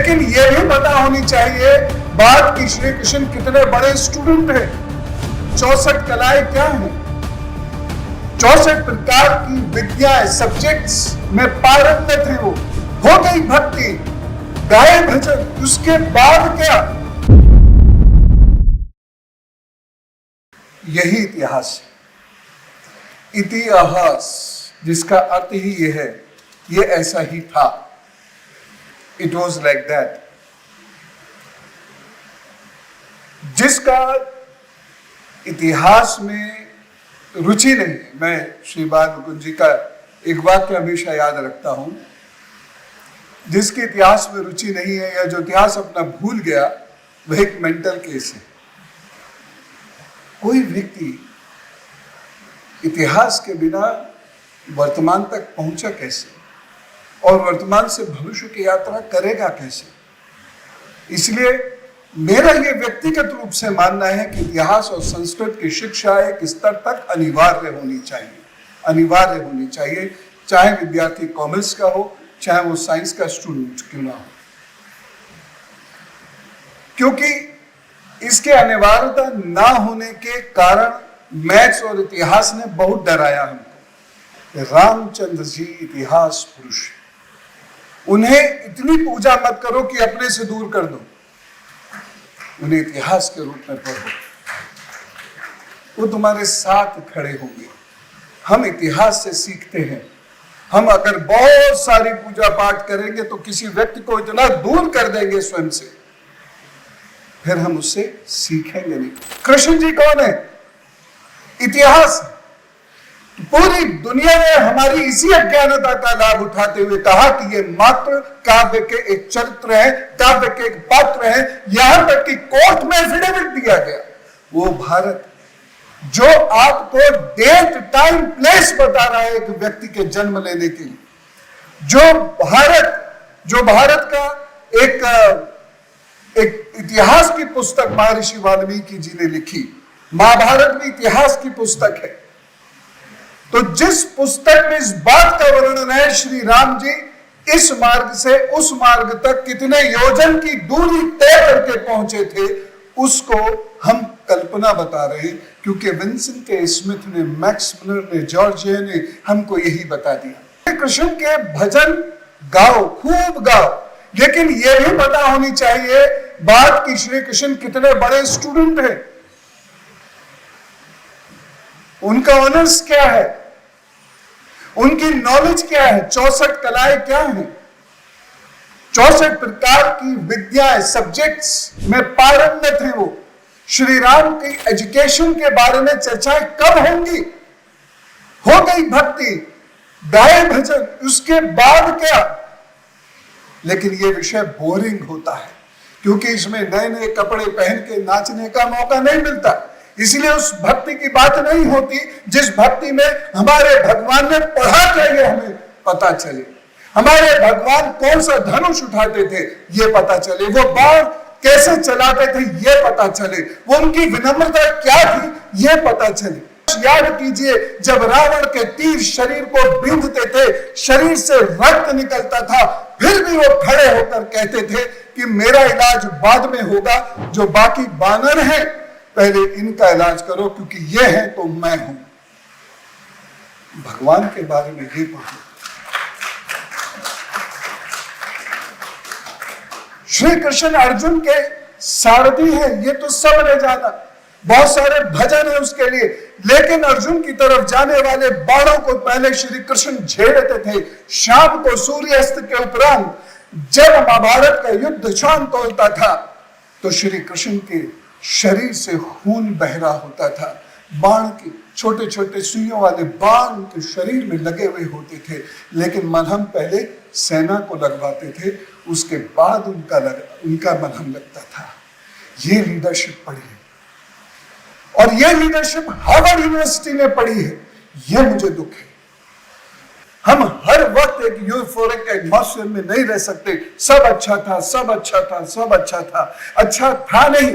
लेकिन यह भी पता होनी चाहिए बात कि श्री कृष्ण कितने बड़े स्टूडेंट हैं। 64 कलाएं क्या हैं? 64 प्रकार की विद्याएं, सब्जेक्ट्स में पारंगत है। वो हो गई भक्ति, गाए भजन, उसके बाद क्या? यही इतिहास है। इतिहास जिसका अर्थ ही यह है, ये ऐसा ही था। It was like that. जिसका इतिहास में रुचि नहीं, मैं श्री बाल मुकुंद जी का एक वाक्य हमेशा याद रखता हूं, जिसके इतिहास में रुचि नहीं है या जो इतिहास अपना भूल गया, वह एक मेंटल केस है। कोई व्यक्ति इतिहास के बिना वर्तमान तक पहुंचा कैसे और वर्तमान से भविष्य की यात्रा करेगा कैसे? इसलिए मेरा यह व्यक्तिगत रूप से मानना है कि इतिहास और संस्कृत की शिक्षा एक स्तर तक अनिवार्य होनी चाहिए, चाहे विद्यार्थी कॉमर्स का हो, चाहे वो साइंस का स्टूडेंट क्यों ना हो, क्योंकि इसके अनिवार्यता ना होने के कारण मैथ्स और इतिहास ने बहुत डराया हमको। रामचंद्र जी इतिहास पुरुष, उन्हें इतनी पूजा मत करो कि अपने से दूर कर दो, उन्हें इतिहास के रूप में पढ़ो, वो तुम्हारे साथ खड़े होंगे। हम इतिहास से सीखते हैं। हम अगर बहुत सारी पूजा पाठ करेंगे तो किसी व्यक्ति को इतना दूर कर देंगे स्वयं से, फिर हम उससे सीखेंगे नहीं। कृष्ण जी कौन है? इतिहास। पूरी दुनिया ने हमारी इसी अज्ञानता का लाभ उठाते हुए कहा कि ये मात्र काव्य के एक चरित्र है, काव्य के एक पात्र है। यहां तक कि कोर्ट में एफिडेविट दिया गया, वो भारत जो आपको डेट, टाइम, प्लेस बता रहा है एक व्यक्ति के जन्म लेने के लिए, जो भारत का एक इतिहास की पुस्तक महर्षि वाल्मीकि जी ने लिखी। महाभारत भी इतिहास की पुस्तक है। तो जिस पुस्तक में इस बात का वर्णन है श्री राम जी इस मार्ग से उस मार्ग तक कितने योजन की दूरी तय करके पहुंचे थे, उसको हम कल्पना बता रहे हैं, क्योंकि विंसेंट के स्मिथ ने, मैक्स मुलर ने, जॉर्जिया ने हमको यही बता दिया। कृष्ण के भजन गाओ, खूब गाओ, लेकिन यह भी पता होनी चाहिए बात कि श्री कृष्ण कितने बड़े स्टूडेंट हैं। उनका ऑनर्स क्या है, उनकी नॉलेज क्या है, 64 कलाएं क्या हैं, 64 प्रकार की विद्याएं, सब्जेक्ट्स में पारंगत है। वो श्री राम की एजुकेशन के बारे में चर्चाएं कब होंगी? हो गई भक्ति, गाए भजन, उसके बाद क्या? लेकिन यह विषय बोरिंग होता है, क्योंकि इसमें नए नए कपड़े पहन के नाचने का मौका नहीं मिलता। इसलिए उस भक्ति की बात नहीं होती जिस भक्ति में हमारे भगवान ने पढ़ा चाहिए हमें पता चले, हमारे भगवान कौन सा धनुष उठाते थे ये पता चले, वो बाण कैसे चलाते थे ये पता चले, वो उनकी विनम्रता क्या थी ये पता चले। याद कीजिए, जब रावण के तीर शरीर को बींधते थे, शरीर से रक्त निकलता था, फिर भी वो खड़े होकर कहते थे कि मेरा इलाज बाद में होगा, जो बाकी बानर हैं पहले इनका इलाज करो, क्योंकि ये है तो मैं हूं। भगवान के बारे में ये पढ़ो। श्री कृष्ण अर्जुन के सारथी हैं, ये तो सब ने जाना, बहुत सारे भजन है उसके लिए, लेकिन अर्जुन की तरफ जाने वाले बाणों को पहले श्री कृष्ण झेलते थे। शाम को सूर्यास्त के उपरांत जब महाभारत का युद्ध शांत होता था तो श्री कृष्ण के शरीर से खून बह रहा होता था। बाण के छोटे छोटे सुइयों वाले बाण उनके शरीर में लगे हुए होते थे, लेकिन मलहम पहले सेना को लगवाते थे, उसके बाद उनका मलहम लगता था। ये लीडरशिप पढ़ी है, और ये लीडरशिप हार्वर्ड यूनिवर्सिटी ने पढ़ी है। ये मुझे दुख है। हम हर वक्त एक यूफोरिक एटमॉस्फेयर में नहीं रह सकते। सब अच्छा था, सब अच्छा था, सब अच्छा था। अच्छा था नहीं,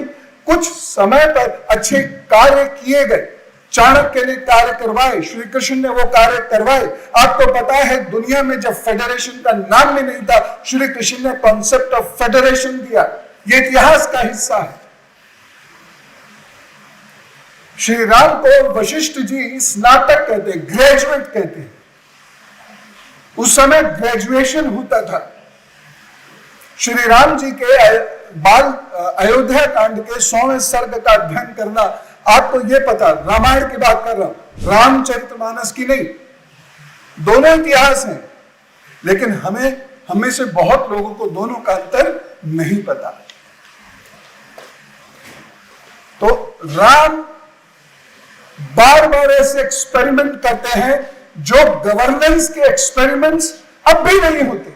कुछ समय पर अच्छे कार्य किए गए, चाणक्य ने कार्य करवाए, श्री कृष्ण ने वो कार्य करवाए। आपको पता है दुनिया में जब फेडरेशन का नाम भी नहीं था, श्री कृष्ण ने कॉन्सेप्ट ऑफ फेडरेशन दिया। ये इतिहास का हिस्सा है। श्री राम को वशिष्ठ जी स्नातक कहते हैं, ग्रेजुएट कहते हैं। उस समय ग्रेजुएशन होता था। श्री राम जी के बाल अयोध्या कांड के 100वें सर्ग का अध्ययन करना, आपको ये पता, रामायण की बात कर रहा हूं, रामचरितमानस की नहीं। दोनों इतिहास हैं, लेकिन हमें से बहुत लोगों को दोनों का अंतर नहीं पता। तो राम बार बार ऐसे एक्सपेरिमेंट करते हैं जो गवर्नेंस के एक्सपेरिमेंट्स अब भी नहीं होते।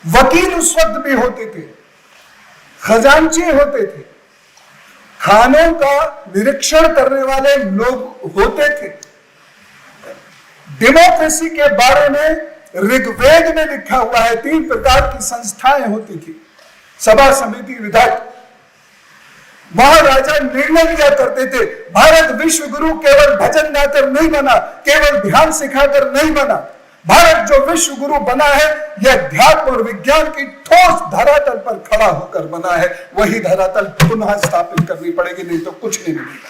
वकील उस वक्त भी होते थे, खजांची होते थे, खानों का निरीक्षण करने वाले लोग होते थे। डेमोक्रेसी के बारे में ऋग्वेद में लिखा हुआ है 3 प्रकार की संस्थाएं होती थी, सभा, समिति, विधायक। वहां राजा निर्णय लिया करते थे। भारत विश्व गुरु केवल भजन गाकर नहीं बना, केवल ध्यान सिखाकर नहीं बना। भारत जो विश्व गुरु बना है, यह अध्यात्म और विज्ञान की ठोस धरातल पर खड़ा होकर बना है। वही धरातल पुनः स्थापित करनी पड़ेगी, नहीं तो कुछ नहीं मिलेगा।